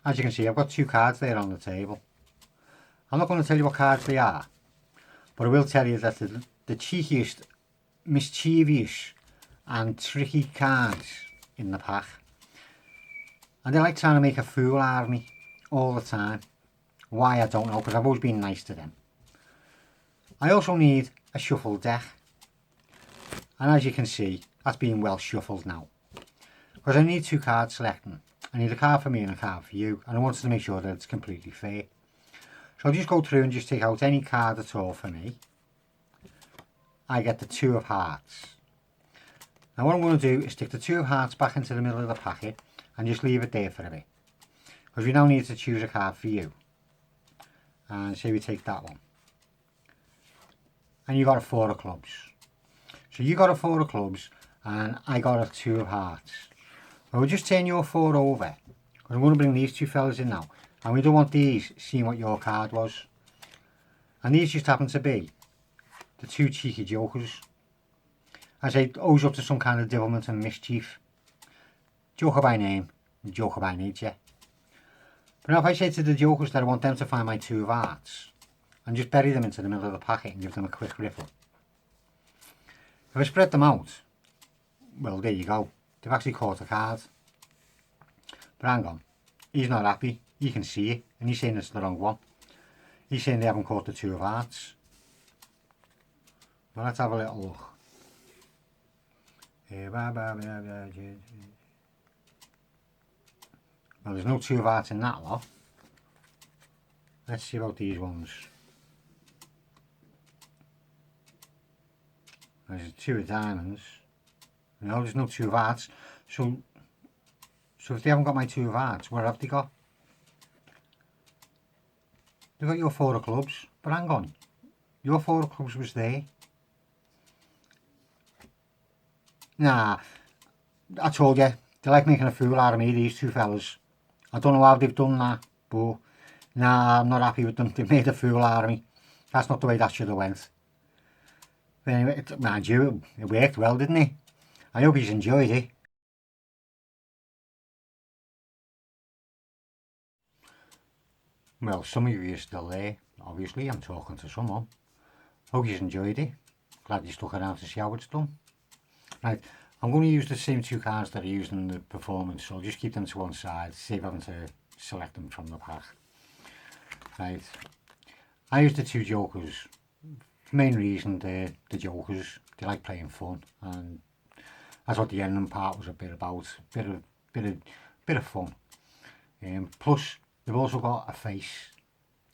As you can see, I've got 2 cards there on the table. I'm not going to tell you what cards they are, but I will tell you that the cheekiest, mischievous and tricky cards in the pack. And they like trying to make a fool out of me all the time. Why, I don't know, because I've always been nice to them. I also need a shuffle deck. And as you can see, that's being well shuffled now. Because I need 2 cards selecting. I need a card for me and a card for you. And I wanted to make sure that it's completely fair. So I'll just go through and just take out any card at all for me. I get the 2 of hearts. Now what I'm going to do is stick the 2 of hearts back into the middle of the packet and just leave it there for a bit. Because we now need to choose a card for you. And say we take that one. And you got a 4 of clubs. So you got a 4 of clubs and I got a 2 of hearts. I will just turn your 4 over. Because I'm going to bring these 2 fellas in now. And we don't want these seeing what your card was. And these just happen to be the 2 cheeky jokers. I say, always up to some kind of devilment and mischief. Joker by name, joker by nature. But now if I say to the jokers that I want them to find my 2 of hearts, and just bury them into the middle of the packet and give them a quick riffle. If I spread them out, well, there you go. They've actually caught a card. But hang on, he's not happy. You can see it, and he's saying it's the wrong one. He's saying they haven't caught the 2 of hearts. Well, let's have a little look. Well, there's no 2 of hearts in that lot. Let's see about these ones. There's a 2 of diamonds. No, there's no 2 of hearts. So if they haven't got my 2 of hearts, what have they got? They've got your 4 of clubs. But hang on. Your 4 of clubs was there. Nah, I told you, they like making a fool out of me, these 2 fellas. I don't know how they've done that, but nah, I'm not happy with them. They've made a fool out of me. That's not the way that should have went. But anyway, mind you, it worked well, didn't it? I hope he's enjoyed it. Well, some of you are still there. Obviously, I'm talking to someone. Hope you've enjoyed it. Glad you stuck around to see how it's done. Right, I'm going to use the same 2 cards that I used in the performance, so I'll just keep them to one side, save having to select them from the pack. Right, I used the 2 jokers. The main reason the jokers, they like playing fun, and that's what the ending part was a bit about, bit of fun. Plus, they've also got a face,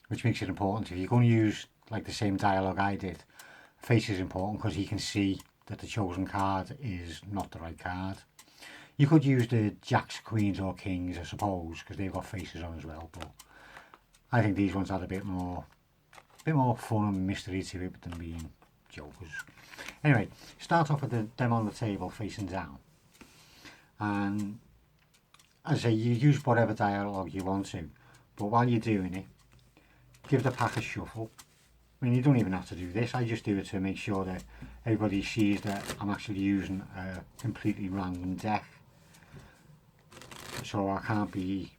which makes it important. If you're going to use like the same dialogue I did, face is important because he can see that the chosen card is not the right card. You could use the jacks, queens or kings, I suppose, because they've got faces on as well, but I think these ones had a bit more fun and mystery to it than being jokers. Anyway, start off with them on the table facing down. And as I say, you use whatever dialogue you want to, but while you're doing it, give the pack a shuffle. I mean, you don't even have to do this, I just do it to make sure that everybody sees that I'm actually using a completely random deck. So I can't be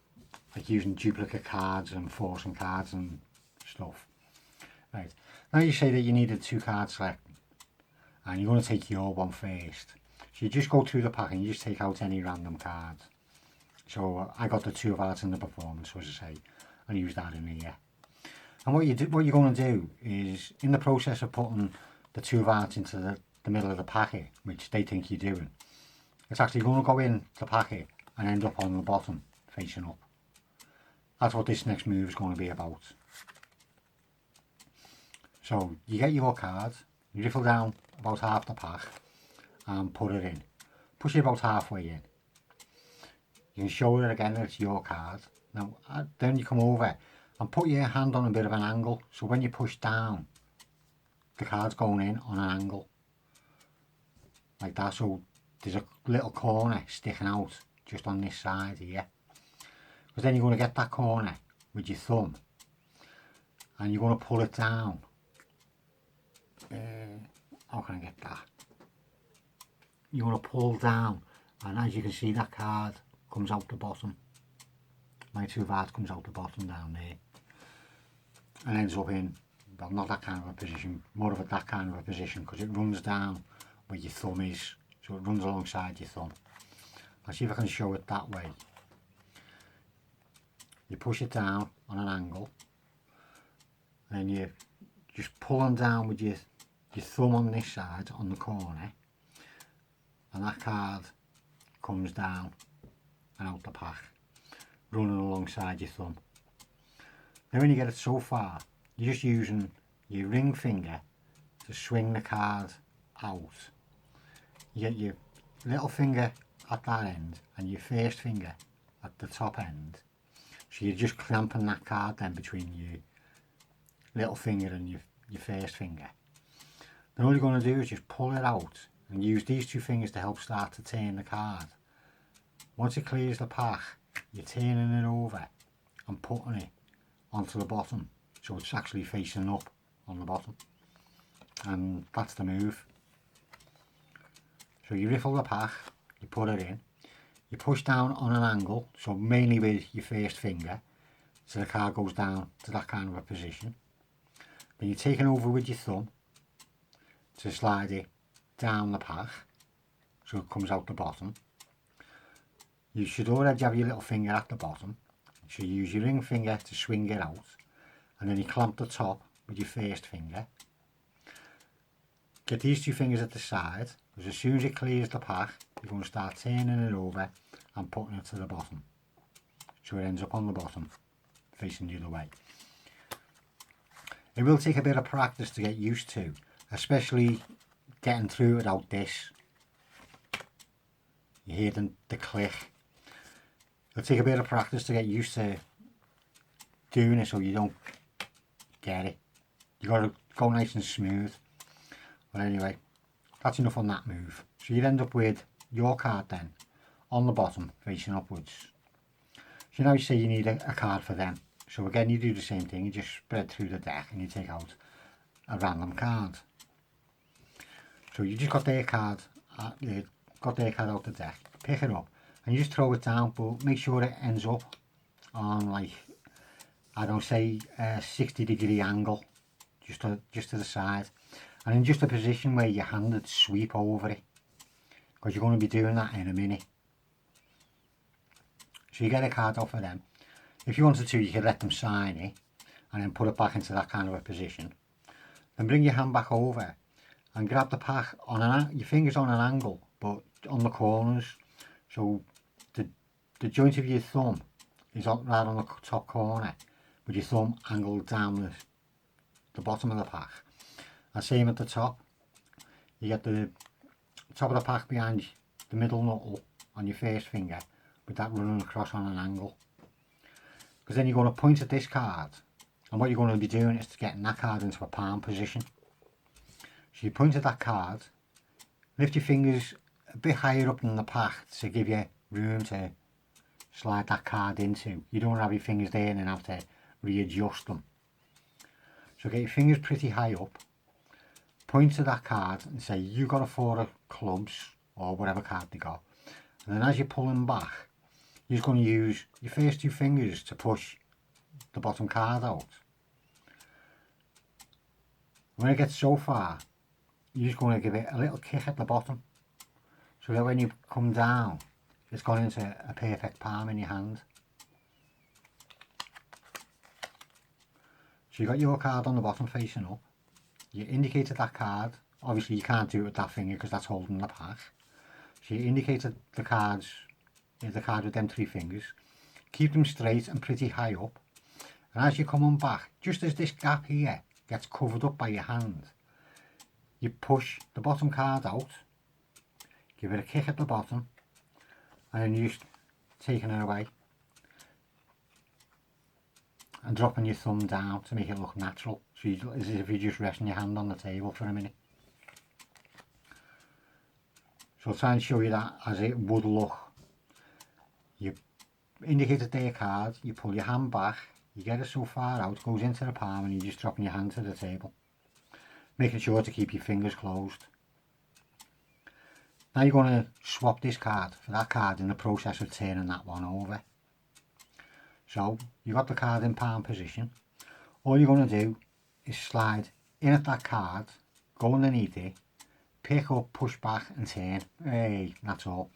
like using duplicate cards and forcing cards and stuff. Right, now you say that you needed 2 cards selected and you're going to take your one first. So you just go through the pack and you just take out any random card. So I got the 2 of hearts in the performance, so as I say, and use that in here. And what you're going to do is, in the process of putting the 2 of hearts into the middle of the packet, which they think you're doing, it's actually going to go in the packet and end up on the bottom, facing up. That's what this next move is going to be about. So you get your card, you riffle down about half the pack and put it in. Push it about halfway in. You can show it again that it's your card. Now then you come over and put your hand on a bit of an angle, so when you push down, the card's going in on an angle. Like that, so there's a little corner sticking out just on this side here. Because then you're going to get that corner with your thumb and you're going to pull it down. How can I get that? You're going to pull down, and as you can see, that card comes out the bottom. my 2 cards comes out the bottom down there and ends up in, well, not that kind of a position, more of that kind of a position, because it runs down where your thumb is, so it runs alongside your thumb. I'll see if I can show it that way. You push it down on an angle and you just pulling down with your thumb on this side, on the corner, and that card comes down and out the pack, running alongside your thumb. Then when you get it so far, you're just using your ring finger to swing the card out. You get your little finger at that end and your first finger at the top end. So you're just clamping that card then between your little finger and your first finger. Then all you're going to do is just pull it out and use these 2 fingers to help start to turn the card. Once it clears the pack, you're turning it over and putting it onto the bottom, so it's actually facing up on the bottom, and that's the move. So you riffle the pack, you put it in, you push down on an angle, so mainly with your first finger, so the card goes down to that kind of a position. Then you're taking over with your thumb to slide it down the pack so it comes out the bottom. You should already have your little finger at the bottom, so you use your ring finger to swing it out, and then you clamp the top with your first finger. Get these 2 fingers at the side, because as soon as it clears the pack, you're going to start turning it over and putting it to the bottom, so it ends up on the bottom facing the other way. It will take a bit of practice to get used to, especially getting through without this. You hear the click. It'll take a bit of practice to get used to doing it so you don't get it. You got to go nice and smooth. But anyway, that's enough on that move. So you'd end up with your card then on the bottom facing upwards. So now you say you need a card for them. So again, you do the same thing. You just spread through the deck and you take out a random card. So you just got their card out the deck. Pick it up and you just throw it down, but make sure it ends up on, like, I don't say a 60-degree angle, just to the side, and in just a position where your hand would sweep over it, because you're going to be doing that in a minute. So you get a card off of them. If you wanted to, you could let them sign it and then put it back into that kind of a position. Then bring your hand back over and grab the pack on your fingers on an angle, but on the corners. So the joint of your thumb is right on the top corner, with your thumb angled down the bottom of the pack. And same at the top. You get the top of the pack behind the middle knuckle on your first finger, with that running across on an angle. Because then you're going to point at this card, and what you're going to be doing is getting that card into a palm position. So you point at that card, lift your fingers a bit higher up than the pack to give you room to slide that card into. You don't have your fingers there and then have to readjust them. So get your fingers pretty high up, point to that card and say you got a 4 of clubs or whatever card they got, and then as you're pulling back, you're just going to use your first 2 fingers to push the bottom card out. When it gets so far, you're just going to give it a little kick at the bottom, so that when you come down, it's gone into a perfect palm in your hand. So you got your card on the bottom facing up. You indicated that card. Obviously you can't do it with that finger because that's holding the pack. So you indicated the card with them 3 fingers. Keep them straight and pretty high up. And as you're coming back, just as this gap here gets covered up by your hand, you push the bottom card out, give it a kick at the bottom, and then you're just taking it away and dropping your thumb down to make it look natural, so as if you're just resting your hand on the table for a minute. So I'll try and show you that as it would look. You indicated their card, you pull your hand back, you get it so far out, it goes into the palm, and you're just dropping your hand to the table, making sure to keep your fingers closed. Now you're going to swap this card for that card in the process of turning that one over. So you got the card in palm position. All you're going to do is slide in at that card, go underneath it, pick up, push back and turn. Hey, that's all.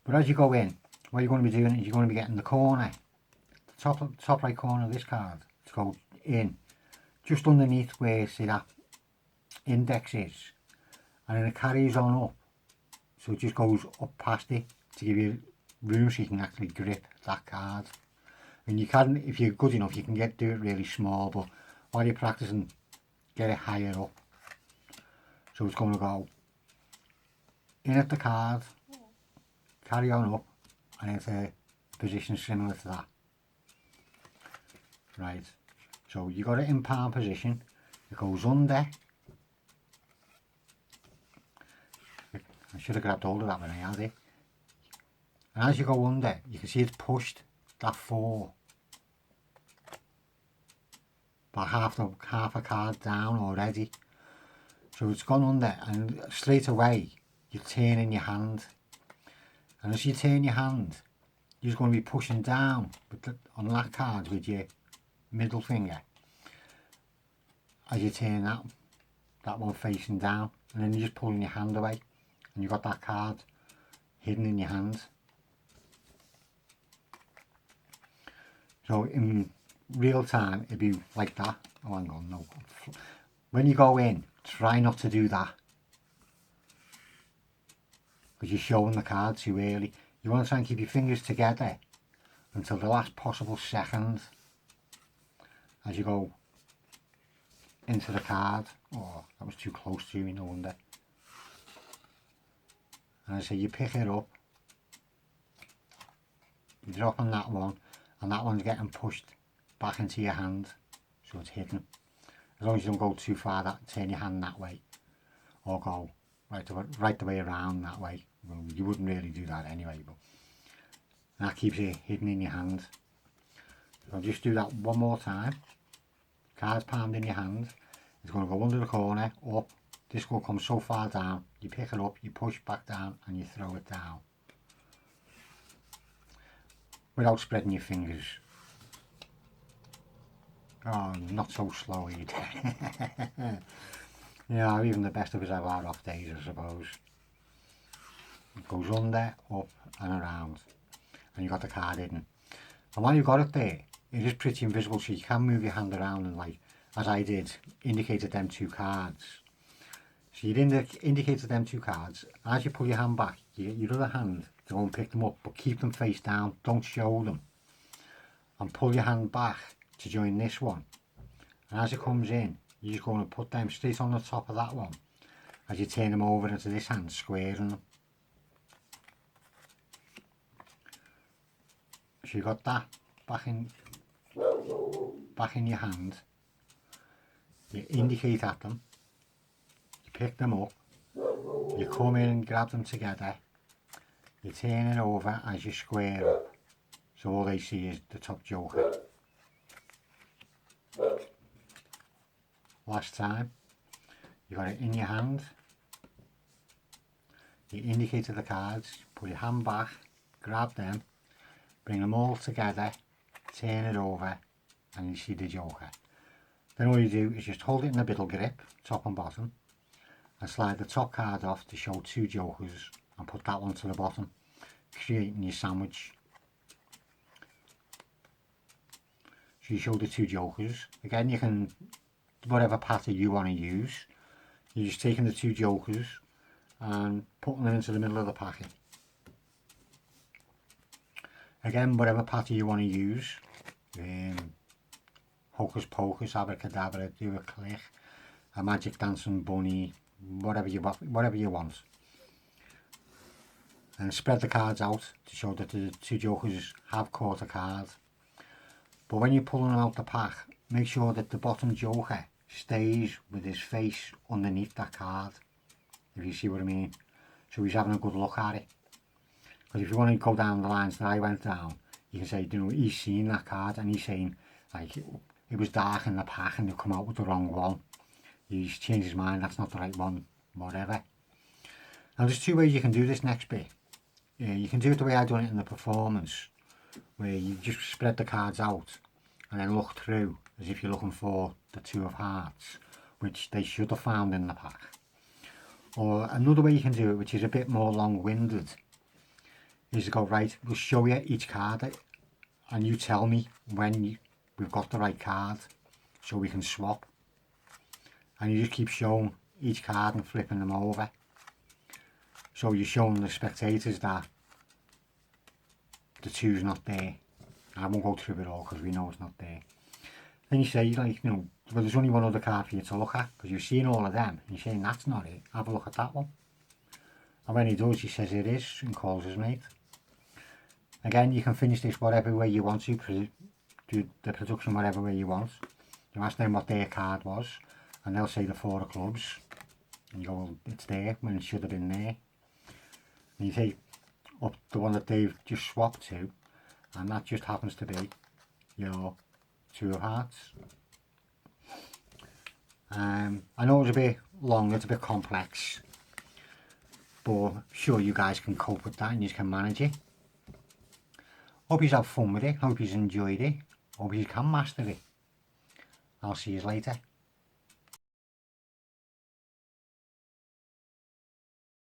But as you go in, what you're going to be doing is you're going to be getting the corner, the top right corner of this card to go in, just underneath where, see, that index is. And then it carries on up. So it just goes up past it to give you room so you can actually grip that card. And you can, if you're good enough, you can do it really small, but while you're practicing, get it higher up. So it's going to go in at the card, carry on up, and into a position similar to that. Right, so you got it in palm position, it goes under. I should have grabbed hold of that when I had it. And as you go under, you can see it's pushed that 4. About half a card down already. So it's gone under, and straight away you turn in your hand. And as you turn your hand, you're just going to be pushing down on that card with your middle finger. As you turn that one facing down, and then you're just pulling your hand away, and you've got that card hidden in your hand. So in real time, it'd be like that. Oh, hang on, no. When you go in, try not to do that, because you're showing the card too early. You want to try and keep your fingers together until the last possible second as you go into the card. Oh, that was too close to me, no wonder. And I say you pick it up, you drop on that one, and that one's getting pushed back into your hand, so it's hidden. As long as you don't go too far, turn your hand that way, or go right the way around that way. Well, you wouldn't really do that anyway, but that keeps it hidden in your hand. So just do that one more time. Card's palmed in your hand. It's going to go under the corner, up. This will come so far down. You pick it up, you push back down, and you throw it down without spreading your fingers. Oh, not so slow either. Yeah, even the best of us have our off days, I suppose. It goes under, up and around, and you've got the card hidden. And while you've got it there, it is pretty invisible, so you can move your hand around and, like, as I did, indicated them 2 cards. So you indicated them 2 cards. As you pull your hand back, your other hand, to go and pick them up, but keep them face down, don't show them. And pull your hand back to join this one. And as it comes in, you're just going to put them straight on the top of that one as you turn them over into this hand, squaring them. So you got that back in your hand. You indicate at them, you pick them up, you come in and grab them together, you turn it over as you square up, so all they see is the top joker. Last time, you got it in your hand, you indicated the cards, put your hand back, grab them, bring them all together, turn it over, and you see the joker. Then all you do is just hold it in the middle grip, top and bottom, and slide the top card off to show 2 jokers, and put that one to the bottom, creating your sandwich. So you show the 2 jokers. Again, you can, whatever pattern you want to use, you're just taking the 2 jokers and putting them into the middle of the packet. Again, whatever pattern you want to use, hocus pocus, abracadabra, do a click, a magic dancing bunny, whatever you want. And spread the cards out to show that the 2 jokers have caught a card. But when you're pulling them out the pack, make sure that the bottom joker stays with his face underneath that card, if you see what I mean. So he's having a good look at it. Because if you want to go down the lines that I went down, you can say, you know, he's seen that card and he's saying, like, it was dark in the pack and they've come out with the wrong one. He's changed his mind, that's not the right one, whatever. Now there's 2 ways you can do this next bit. You can do it the way I done it in the performance, where you just spread the cards out and then look through as if you're looking for the Two of Hearts, which they should have found in the pack. Or another way you can do it, which is a bit more long-winded, is to go, right, we'll show you each card and you tell me when we've got the right card so we can swap. And you just keep showing each card and flipping them over. So you're showing the spectators that the two's not there. I won't go through it all because we know it's not there. Then you say, like, you know, well, there's only one other card for you to look at because you've seen all of them. And you're saying, that's not it. Have a look at that one. And when he does, he says it is and calls his mate. Again, you can finish this whatever way you want to, do the production whatever way you want. You ask them what their card was, and they'll say the Four of Clubs. And you go, well, it's there when it should have been there. And you take up the one that they've just swapped to, and that just happens to be your Two of Hearts. I know it's a bit long, it's a bit complex, but I'm sure you guys can cope with that and you can manage it. Hope you have fun with it, hope you enjoyed it, hope you can master it. I'll see you later.